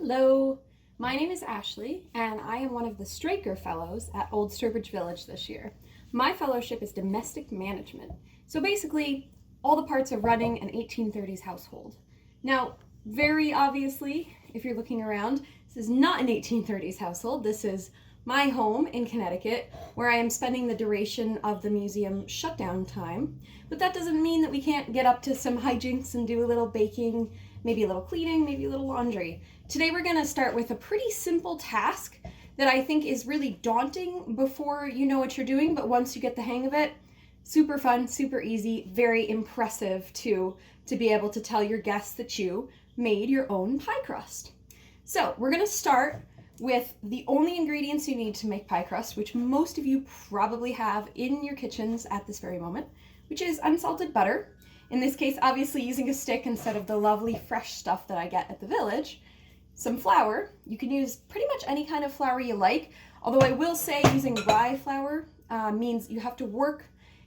Hello, my name is Ashley, and I am one of the Straker Fellows at Old Sturbridge Village this year. My fellowship is Domestic Management, so basically all the parts of running an 1830s household. Now, very obviously, if you're looking around, this is not an 1830s household. This is my home in Connecticut, where I am spending the duration of the museum shutdown time. But that doesn't mean that we can't get up to some hijinks and do a little baking, maybe a little cleaning, maybe a little laundry. Today we're going to start with a pretty simple task that I think is really daunting before you know what you're doing, but once you get the hang of it, super fun, super easy, very impressive too, to be able to tell your guests that you made your own pie crust. So we're going to start with the only ingredients you need to make pie crust, which most of you probably have in your kitchens at this very moment, which is unsalted butter. In this case, obviously using a stick instead of the lovely fresh stuff that I get at the village. Some flour. You can use pretty much any kind of flour you like, although I will say using rye flour means you have to work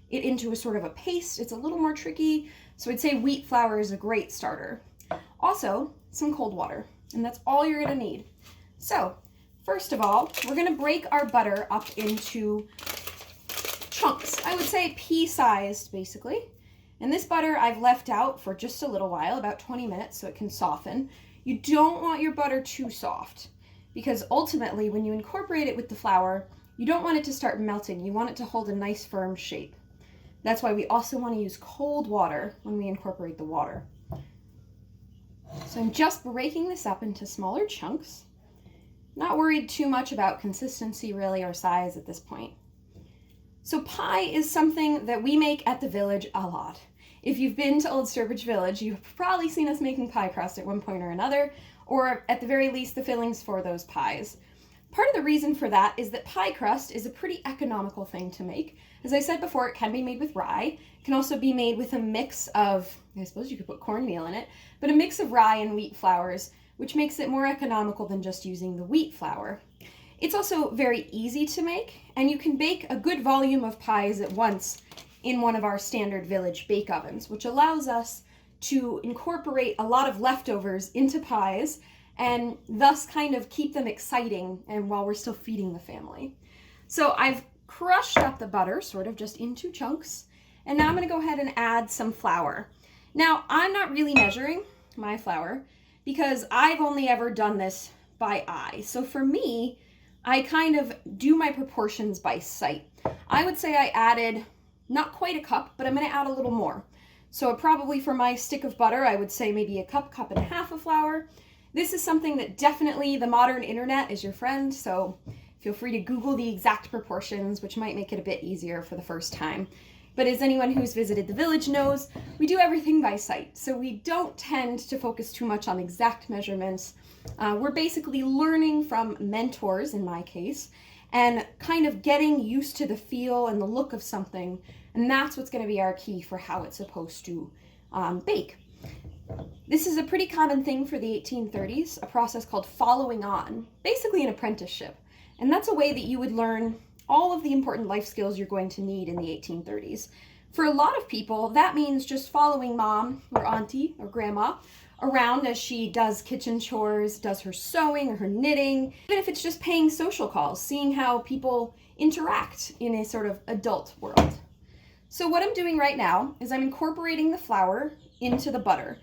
it into a sort of a paste. It's a little more tricky, so I'd say wheat flour is a great starter. Also, some cold water, and that's all you're going to need. So, first of all, we're going to break our butter up into chunks. I would say pea-sized, basically. And this butter I've left out for just a little while, about 20 minutes, so it can soften. You don't want your butter too soft, because ultimately when you incorporate it with the flour, you don't want it to start melting. You want it to hold a nice firm shape. That's why we also want to use cold water when we incorporate the water. So I'm just breaking this up into smaller chunks. Not worried too much about consistency really or size at this point. So pie is something that we make at the village a lot. If you've been to Old Sturbridge Village, you've probably seen us making pie crust at one point or another, or at the very least the fillings for those pies. Part of the reason for that is that pie crust is a pretty economical thing to make. As I said before, it can be made with rye. It can also be made with a mix of, I suppose you could put cornmeal in it, but a mix of rye and wheat flours, which makes it more economical than just using the wheat flour. It's also very easy to make, and you can bake a good volume of pies at once in one of our standard village bake ovens, which allows us to incorporate a lot of leftovers into pies and thus kind of keep them exciting and while we're still feeding the family. So I've crushed up the butter sort of just into chunks, and now I'm going to go ahead and add some flour. Now I'm not really measuring my flour because I've only ever done this by eye. So for me, I kind of do my proportions by sight. I would say I added not quite a cup, but I'm going to add a little more. So probably for my stick of butter, I would say maybe a cup, cup and a half of flour. This is something that definitely the modern internet is your friend, so feel free to Google the exact proportions, which might make it a bit easier for the first time. But as anyone who's visited the village knows, we do everything by sight, so we don't tend to focus too much on exact measurements. We're basically learning from mentors, in my case, and kind of getting used to the feel and the look of something, and that's what's going to be our key for how it's supposed to bake. This is a pretty common thing for the 1830s, a process called following on, basically an apprenticeship, and that's a way that you would learn all of the important life skills you're going to need in the 1830s. For a lot of people, that means just following mom or auntie or grandma around as she does kitchen chores, does her sewing or her knitting, even if it's just paying social calls, seeing how people interact in a sort of adult world. So what I'm doing right now is I'm incorporating the flour into the butter.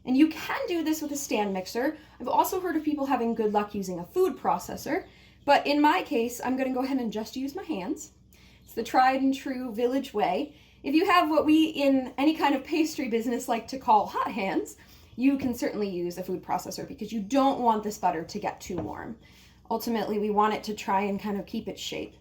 And you can do this with a stand mixer. I've also heard of people having good luck using a food processor, but in my case, I'm going to go ahead and just use my hands. It's the tried and true village way. If you have what we in any kind of pastry business like to call hot hands, you can certainly use a food processor because you don't want this butter to get too warm. Ultimately, we want it to try and kind of keep its shape.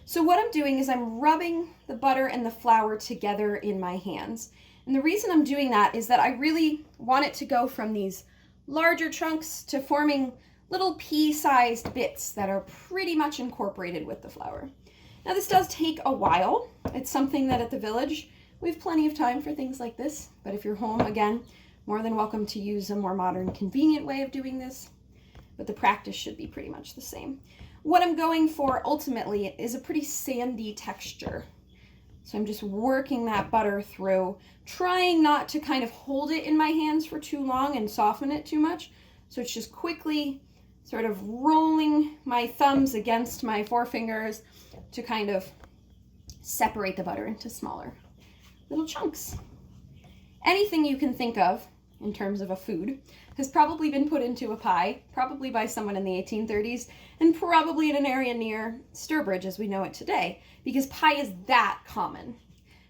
So what I'm doing is I'm rubbing the butter and the flour together in my hands. And the reason I'm doing that is that I really want it to go from these larger chunks to forming little pea-sized bits that are pretty much incorporated with the flour. Now this does take a while. It's something that at the village, we have plenty of time for things like this. But if you're home, again, more than welcome to use a more modern, convenient way of doing this. But the practice should be pretty much the same. What I'm going for ultimately is a pretty sandy texture. So I'm just working that butter through, trying not to kind of hold it in my hands for too long and soften it too much. So it's just quickly sort of rolling my thumbs against my forefingers to kind of separate the butter into smaller little chunks. Anything you can think of in terms of a food has probably been put into a pie, probably by someone in the 1830s, and probably in an area near Sturbridge as we know it today, because pie is that common.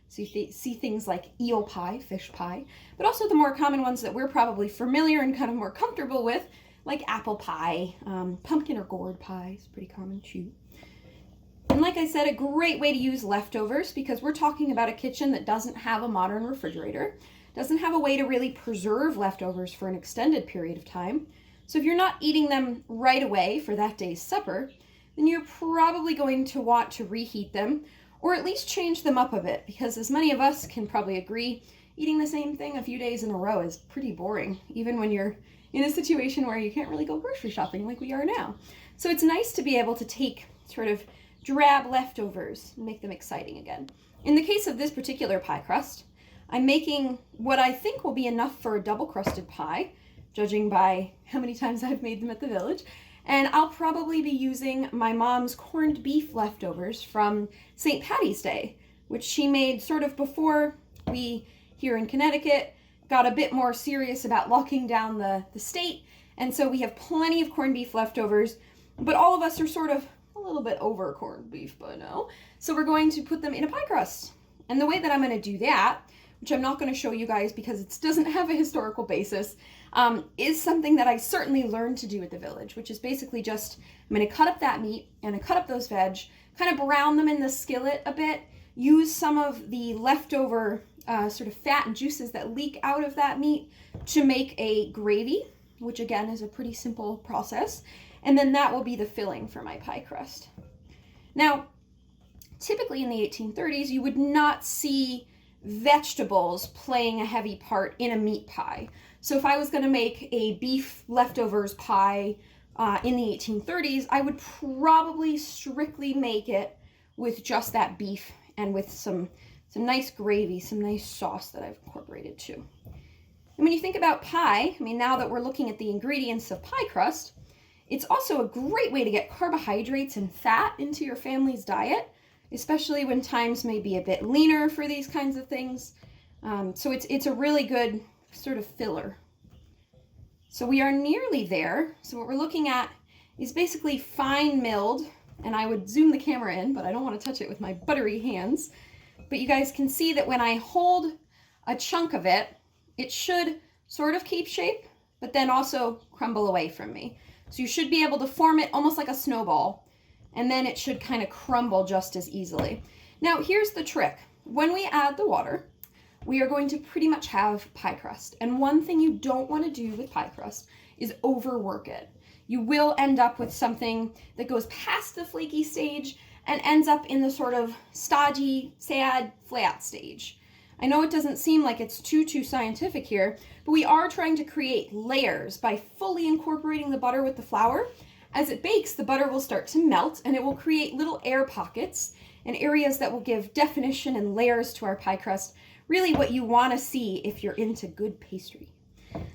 So you see things like eel pie, fish pie, but also the more common ones that we're probably familiar and kind of more comfortable with, like apple pie, pumpkin or gourd pie is pretty common too. And like I said, a great way to use leftovers, because we're talking about a kitchen that doesn't have a modern refrigerator, doesn't have a way to really preserve leftovers for an extended period of time. So if you're not eating them right away for that day's supper, then you're probably going to want to reheat them, or at least change them up a bit, because as many of us can probably agree, eating the same thing a few days in a row is pretty boring, even when you're in a situation where you can't really go grocery shopping like we are now. So it's nice to be able to take sort of drab leftovers and make them exciting again. In the case of this particular pie crust, I'm making what I think will be enough for a double crusted pie, judging by how many times I've made them at the village. And I'll probably be using my mom's corned beef leftovers from St. Patty's Day, which she made sort of before we, here in Connecticut, got a bit more serious about locking down the state. And so we have plenty of corned beef leftovers, but all of us are sort of a little bit over corned beef by now. So we're going to put them in a pie crust. And the way that I'm going to do that, which I'm not going to show you guys because it doesn't have a historical basis, is something that I certainly learned to do at the village, which is basically just, I'm going to cut up that meat and I cut up those veg, kind of brown them in the skillet a bit, use some of the leftover sort of fat and juices that leak out of that meat to make a gravy, which again is a pretty simple process, and then that will be the filling for my pie crust. Now, typically in the 1830s, you would not see vegetables playing a heavy part in a meat pie. So if I was going to make a beef leftovers pie in the 1830s, I would probably strictly make it with just that beef and with some nice gravy, some nice sauce that I've incorporated too. And when you think about pie, I mean, now that we're looking at the ingredients of pie crust, it's also a great way to get carbohydrates and fat into your family's diet, especially when times may be a bit leaner for these kinds of things. So it's a really good sort of filler. So we are nearly there. So what we're looking at is basically fine milled, and I would zoom the camera in, but I don't want to touch it with my buttery hands. But you guys can see that when I hold a chunk of it, it should sort of keep shape, but then also crumble away from me. So you should be able to form it almost like a snowball, and then it should kind of crumble just as easily. Now, here's the trick. When we add the water, we are going to pretty much have pie crust. And one thing you don't want to do with pie crust is overwork it. You will end up with something that goes past the flaky stage and ends up in the sort of stodgy, sad, flat stage. I know it doesn't seem like it's too scientific here, but we are trying to create layers by fully incorporating the butter with the flour. As it bakes, the butter will start to melt and it will create little air pockets and areas that will give definition and layers to our pie crust. Really what you want to see if you're into good pastry.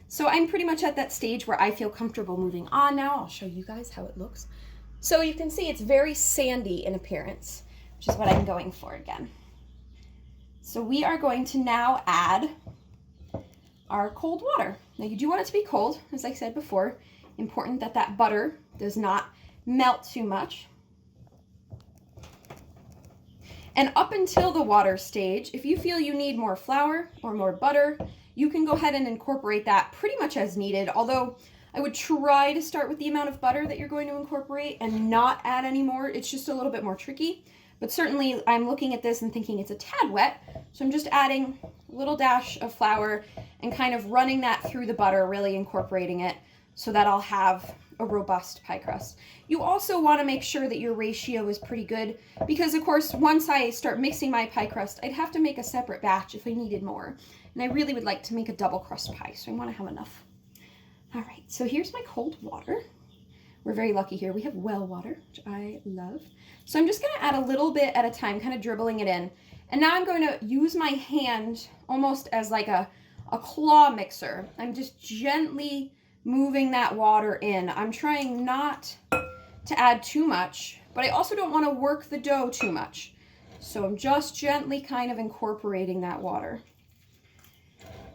So I'm pretty much at that stage where I feel comfortable moving on now. I'll show you guys how it looks. So you can see it's very sandy in appearance, which is what I'm going for again. So we are going to now add our cold water. Now you do want it to be cold, as I said before. Important that that butter does not melt too much. And up until the water stage, if you feel you need more flour or more butter, you can go ahead and incorporate that pretty much as needed, although I would try to start with the amount of butter that you're going to incorporate and not add any more. It's just a little bit more tricky, but certainly I'm looking at this and thinking it's a tad wet, so I'm just adding a little dash of flour and kind of running that through the butter, really incorporating it so that I'll have a robust pie crust. You also want to make sure that your ratio is pretty good because, of course, once I start mixing my pie crust, I'd have to make a separate batch if I needed more. And I really would like to make a double crust pie, so I want to have enough. All right, so here's my cold water. We're very lucky here. We have well water, which I love. So I'm just going to add a little bit at a time, kind of dribbling it in. And now I'm going to use my hand almost as like a claw mixer. I'm just gently moving that water in. I'm trying not to add too much, but I also don't want to work the dough too much. So I'm just gently kind of incorporating that water.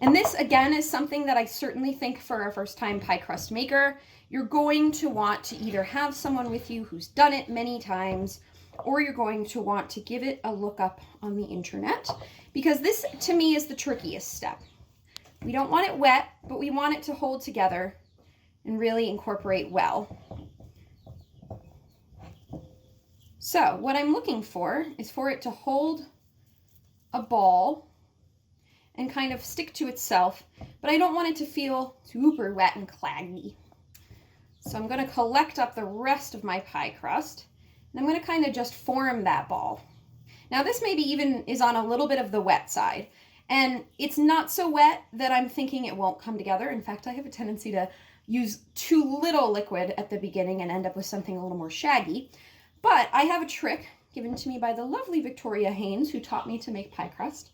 And this, again, is something that I certainly think for a first-time pie crust maker, you're going to want to either have someone with you who's done it many times, or you're going to want to give it a look up on the internet, because this, to me, is the trickiest step. We don't want it wet, but we want it to hold together and really incorporate well. So what I'm looking for is for it to hold a ball and kind of stick to itself, but I don't want it to feel super wet and claggy. So I'm going to collect up the rest of my pie crust, and I'm going to kind of just form that ball. Now this maybe even is on a little bit of the wet side, and it's not so wet that I'm thinking it won't come together. In fact, I have a tendency to use too little liquid at the beginning and end up with something a little more shaggy. But I have a trick given to me by the lovely Victoria Haynes, who taught me to make pie crust.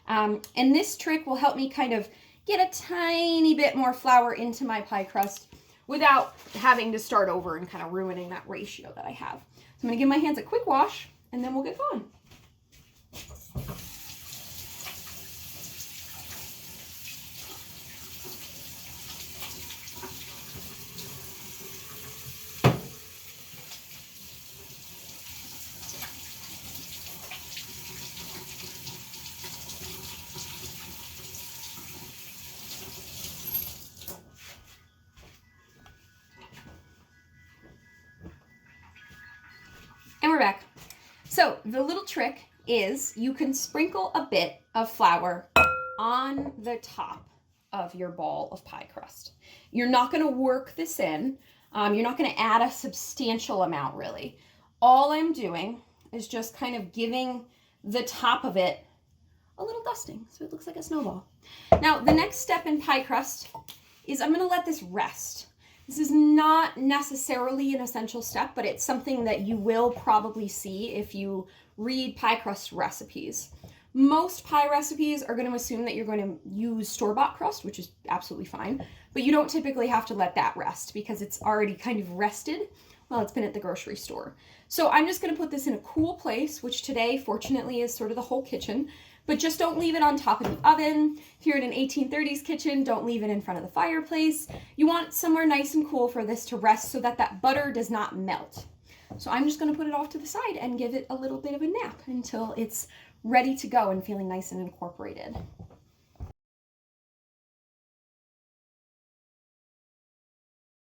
And this trick will help me kind of get a tiny bit more flour into my pie crust without having to start over and kind of ruining that ratio that I have. So I'm going to give my hands a quick wash, and then we'll get going. And we're back. So the little trick is you can sprinkle a bit of flour on the top of your ball of pie crust. You're not going to work this in. You're not going to add a substantial amount, really. All I'm doing is just kind of giving the top of it a little dusting so it looks like a snowball. Now, the next step in pie crust is I'm going to let this rest. This is not necessarily an essential step, but it's something that you will probably see if you read pie crust recipes. Most pie recipes are going to assume that you're going to use store-bought crust, which is absolutely fine, but you don't typically have to let that rest because it's already kind of rested while it's been at the grocery store. So I'm just going to put this in a cool place, which today, fortunately, is sort of the whole kitchen. But just don't leave it on top of the oven. If you're in an 1830s kitchen, don't leave it in front of the fireplace. You want somewhere nice and cool for this to rest so that that butter does not melt. So I'm just going to put it off to the side and give it a little bit of a nap until it's ready to go and feeling nice and incorporated.